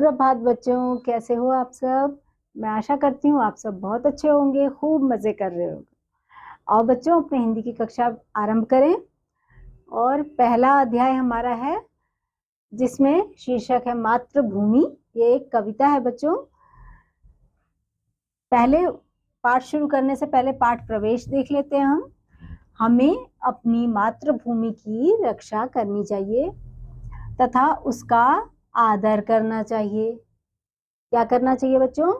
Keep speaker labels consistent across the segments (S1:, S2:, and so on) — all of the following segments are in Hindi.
S1: सुप्रभात बच्चों, कैसे हो आप सब? मैं आशा करती हूँ आप सब बहुत अच्छे होंगे, खूब मज़े कर रहे होंगे। आओ बच्चों, अपने हिंदी की कक्षा आरंभ करें। और पहला अध्याय हमारा है जिसमें शीर्षक है मातृभूमि। ये एक कविता है बच्चों। पहले पाठ शुरू करने से पहले पाठ प्रवेश देख लेते हैं हम। हमें अपनी मातृभूमि की रक्षा करनी चाहिए तथा उसका आदर करना चाहिए। क्या करना चाहिए बच्चों?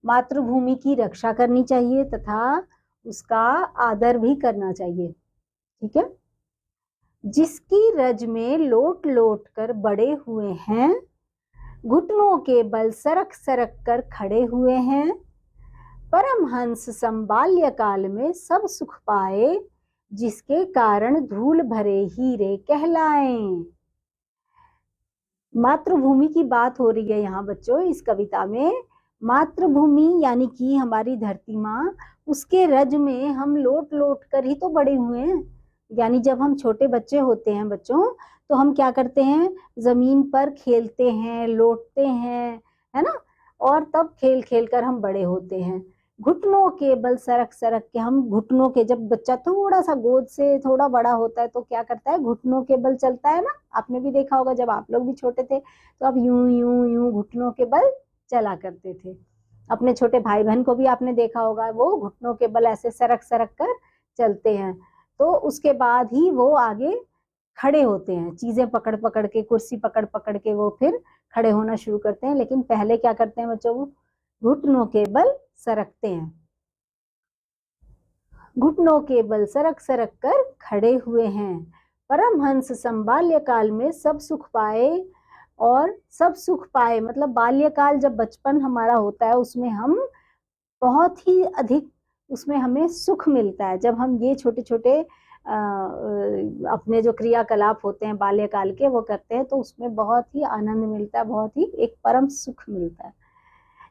S1: मातृभूमि की रक्षा करनी चाहिए तथा उसका आदर भी करना चाहिए। ठीक है। जिसकी रज में लोट लोट कर बड़े हुए हैं, घुटनों के बल सरक सरक कर खड़े हुए हैं, परमहंस संबाल्य काल में सब सुख पाए, जिसके कारण धूल भरे हीरे कहलाएं। मातृभूमि की बात हो रही है यहाँ बच्चों इस कविता में। मातृभूमि यानी कि हमारी धरती माँ, उसके रज में हम लोट लोट कर ही तो बड़े हुए हैं। यानी जब हम छोटे बच्चे होते हैं बच्चों, तो हम क्या करते हैं? जमीन पर खेलते हैं, लोटते हैं, है ना। और तब खेल खेल कर हम बड़े होते हैं। घुटनों के बल सरक सरक के, हम घुटनों के, जब बच्चा थोड़ा सा गोद से थोड़ा बड़ा होता है तो क्या करता है? घुटनों के बल चलता है ना। आपने भी देखा होगा जब आप लोग भी छोटे थे तो आप यूं यूं यूं घुटनों के बल चला करते थे। अपने छोटे भाई बहन को भी आपने देखा होगा, वो घुटनों के बल ऐसे सरक सरक कर चलते हैं। तो उसके बाद ही वो आगे खड़े होते हैं, चीजें पकड़ पकड़ के, कुर्सी पकड़ पकड़ के वो फिर खड़े होना शुरू करते हैं। लेकिन पहले क्या करते हैं बच्चों? वो घुटनों के बल सरकते हैं। घुटनों के बल सरक सरक कर खड़े हुए हैं, परमहंस संबाल्य काल में सब सुख पाए। और सब सुख पाए मतलब बाल्यकाल, जब बचपन हमारा होता है उसमें हम बहुत ही अधिक, उसमें हमें सुख मिलता है। जब हम ये छोटे छोटे अपने जो क्रियाकलाप होते हैं बाल्यकाल के वो करते हैं तो उसमें बहुत ही आनंद मिलता है, बहुत ही एक परम सुख मिलता है,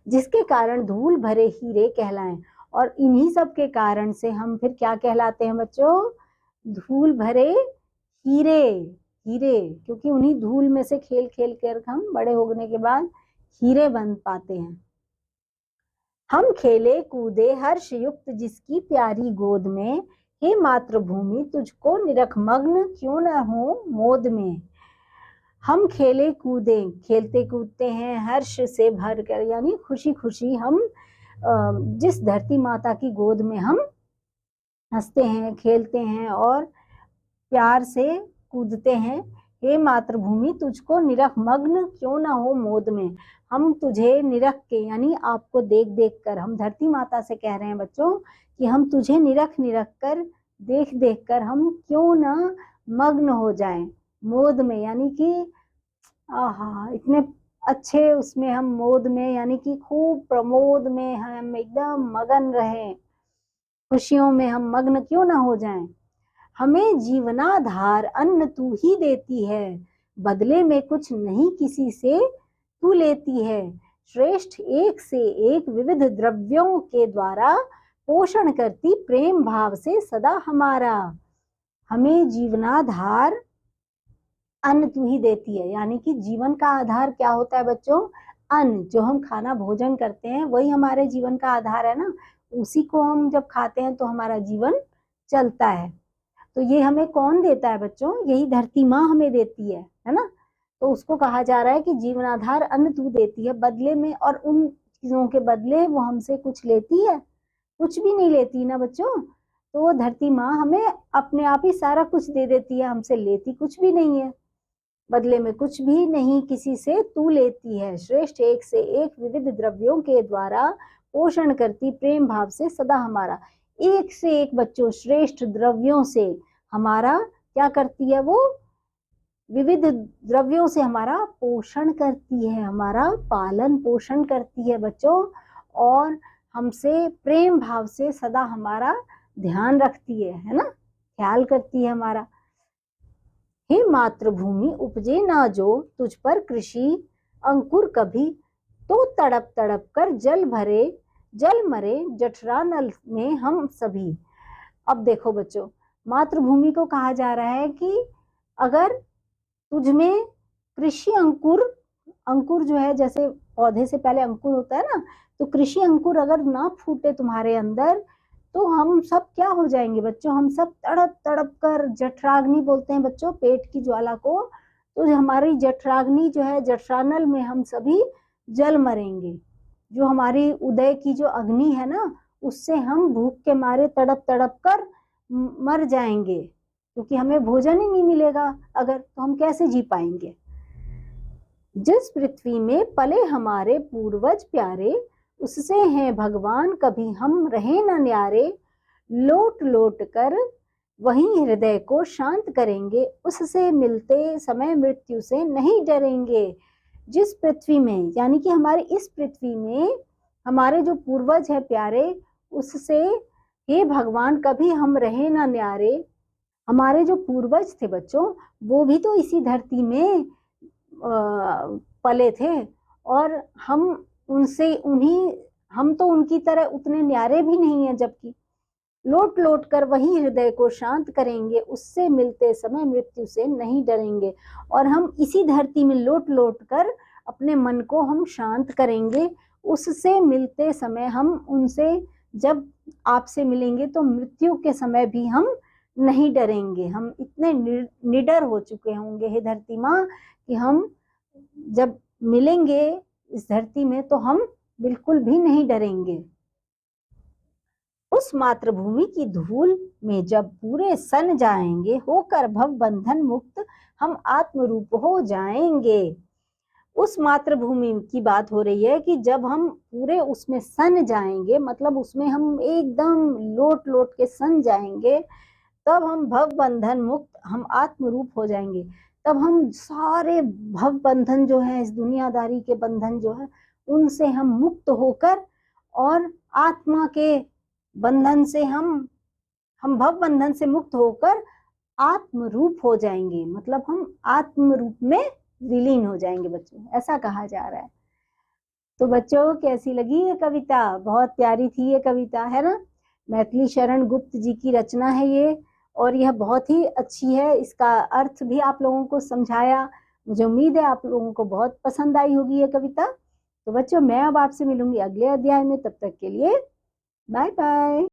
S1: जिसके कारण धूल भरे हीरे कहलाएं। और इन्हीं सब के कारण से हम फिर क्या कहलाते हैं बच्चों? धूल भरे हीरे। हीरे क्योंकि उन्हीं धूल में से खेल खेल कर हम बड़े होने के बाद हीरे बन पाते हैं। हम खेले कूदे हर्ष युक्त जिसकी प्यारी गोद में, हे मातृभूमि तुझको निरख मग्न क्यों न हो मोद में। हम खेले कूदे, खेलते कूदते हैं हर्ष से भर कर, यानी खुशी खुशी हम जिस धरती माता की गोद में हम हंसते हैं, खेलते हैं और प्यार से कूदते हैं। हे मातृभूमि तुझको निरख मग्न क्यों ना हो मोद में। हम तुझे निरख के, यानी आपको देख देख कर, हम धरती माता से कह रहे हैं बच्चों कि हम तुझे निरख निरख कर, देख देख कर हम क्यों ना मग्न हो जाएं मोद में, यानी कि आहा इतने अच्छे उसमें हम मोद में, यानी कि खूब प्रमोद में हम एकदम मगन रहें, खुशियों में हम मग्न क्यों ना हो जाएं। हमें जीवनाधार अन्न तू ही देती है, बदले में कुछ नहीं किसी से तू लेती है। श्रेष्ठ एक से एक विविध द्रव्यों के द्वारा पोषण करती प्रेम भाव से सदा हमारा। हमें जीवनाधार अन्न तू ही देती है, यानी कि जीवन का आधार क्या होता है बच्चों? अन्न। जो हम खाना भोजन करते हैं वही हमारे जीवन का आधार है ना। उसी को हम जब खाते हैं तो हमारा जीवन चलता है। तो ये हमें कौन देता है बच्चों? यही धरती माँ हमें देती है ना। तो उसको कहा जा रहा है कि जीवनाधार अन्न तू देती है, बदले में, और उन चीजों के बदले वो हमसे कुछ लेती है? कुछ भी नहीं लेती ना बच्चों। तो वो धरती माँ हमें अपने आप ही सारा कुछ दे देती है, हमसे लेती कुछ भी नहीं है, बदले में कुछ भी नहीं किसी से तू लेती है। श्रेष्ठ एक से एक विविध द्रव्यों के द्वारा पोषण करती प्रेम भाव से सदा हमारा। एक से एक बच्चों श्रेष्ठ द्रव्यों से हमारा क्या करती है? वो विविध द्रव्यों से हमारा पोषण करती है, हमारा पालन पोषण करती है बच्चों, और हमसे प्रेम भाव से सदा हमारा ध्यान रखती है ना, ख्याल करती है हमारा। हे मातृभूमि उपजे ना जो तुझ पर कृषि अंकुर कभी, तो तड़प तड़प कर जल भरे जल मरे जठरा नल में हम सभी। अब देखो बच्चों, मातृभूमि को कहा जा रहा है कि अगर तुझ में कृषि अंकुर अंकुर जो है, जैसे पौधे से पहले अंकुर होता है ना, तो कृषि अंकुर अगर ना फूटे तुम्हारे अंदर, तो हम सब क्या हो जाएंगे बच्चों, हम सब तड़प तड़प कर, जठराग्नि बोलते हैं बच्चों पेट की ज्वाला को, तो हमारी जठराग्नि जो है, जठरानल में हम सभी जल मरेंगे। जो हमारी उदय की जो अग्नि है ना, उससे हम भूख के मारे तड़प तड़प कर मर जाएंगे, क्योंकि हमें भोजन ही नहीं मिलेगा अगर, तो हम कैसे जी पाएंगे। जिस पृथ्वी में पले हमारे पूर्वज प्यारे, उससे हैं भगवान कभी हम रहे न न्यारे। लोट लोट कर वहीं हृदय को शांत करेंगे, उससे मिलते समय मृत्यु से नहीं डरेंगे। जिस पृथ्वी में, यानी कि हमारे इस पृथ्वी में हमारे जो पूर्वज है प्यारे, उससे हे भगवान कभी हम रहे ना न्यारे। हमारे जो पूर्वज थे बच्चों, वो भी तो इसी धरती में पले थे, और हम उनसे उन्हीं हम तो उनकी तरह उतने न्यारे भी नहीं है, जबकि लोट लोट कर वही हृदय को शांत करेंगे, उससे मिलते समय मृत्यु से नहीं डरेंगे। और हम इसी धरती में लोट लोट कर अपने मन को हम शांत करेंगे, उससे मिलते समय हम उनसे जब आपसे मिलेंगे तो मृत्यु के समय भी हम नहीं डरेंगे। हम इतने निडर हो चुके होंगे हे धरती माँ, कि हम जब मिलेंगे इस धरती में तो हम बिल्कुल भी नहीं डरेंगे। उस मातृभूमि की धूल में जब पूरे सन जाएंगे, होकर भव बंधन मुक्त हम आत्मरूप हो जाएंगे। उस मातृभूमि की बात हो रही है कि जब हम पूरे उसमें सन जाएंगे, मतलब उसमें हम एकदम लोट लोट के सन जाएंगे, तब हम भव बंधन मुक्त, हम आत्मरूप हो जाएंगे। तब हम सारे भव बंधन जो है, इस दुनियादारी के बंधन जो है, उनसे हम मुक्त होकर और आत्मा के बंधन से हम भव बंधन से मुक्त होकर आत्मरूप हो जाएंगे, मतलब हम आत्मरूप में विलीन हो जाएंगे बच्चों, ऐसा कहा जा रहा है। तो बच्चों कैसी लगी ये कविता? बहुत प्यारी थी ये कविता, है ना? मैथिली शरण गुप्त जी की रचना है ये, और यह बहुत ही अच्छी है। इसका अर्थ भी आप लोगों को समझाया। मुझे उम्मीद है आप लोगों को बहुत पसंद आई होगी ये कविता। तो बच्चों मैं अब आपसे मिलूंगी अगले अध्याय में, तब तक के लिए बाय बाय।